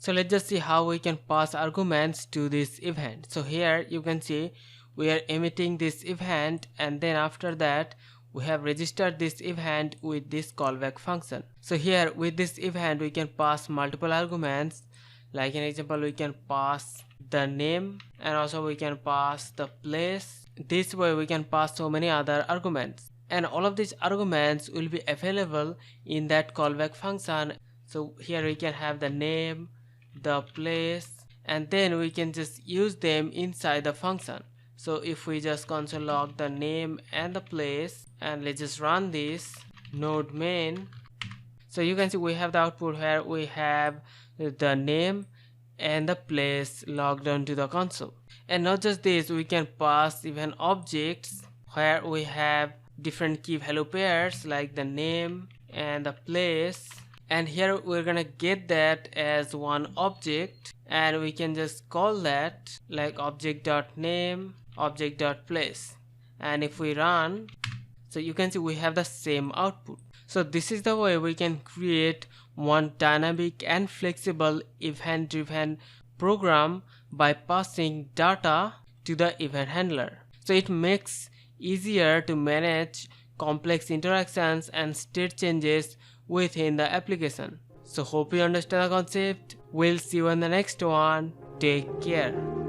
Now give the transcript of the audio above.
So let's just see how we can pass arguments to this event. So here you can see we are emitting this event, and then after that we have registered this event with this callback function. So here with this event we can pass multiple arguments. Like an example, we can pass the name, and also we can pass the place. This way we can pass so many other arguments, and all of these arguments will be available in that callback function. So here we can have the name, the place, and then we can just use them inside the function. So if we just console log the name and the place, and let's just run this node main, so you can see we have the output where we have the name and the place logged onto the console. And not just this, we can pass even objects where we have different key value pairs like the name and the place, and here we're gonna get that as one object, and we can just call that like object.name, object.place, and if we run, so you can see we have the same output. So this is the way we can create one dynamic and flexible event driven program by passing data to the event handler. So it makes easier to manage complex interactions and state changes within the application. So hope you understand the concept. We'll see you in the next one. Take care.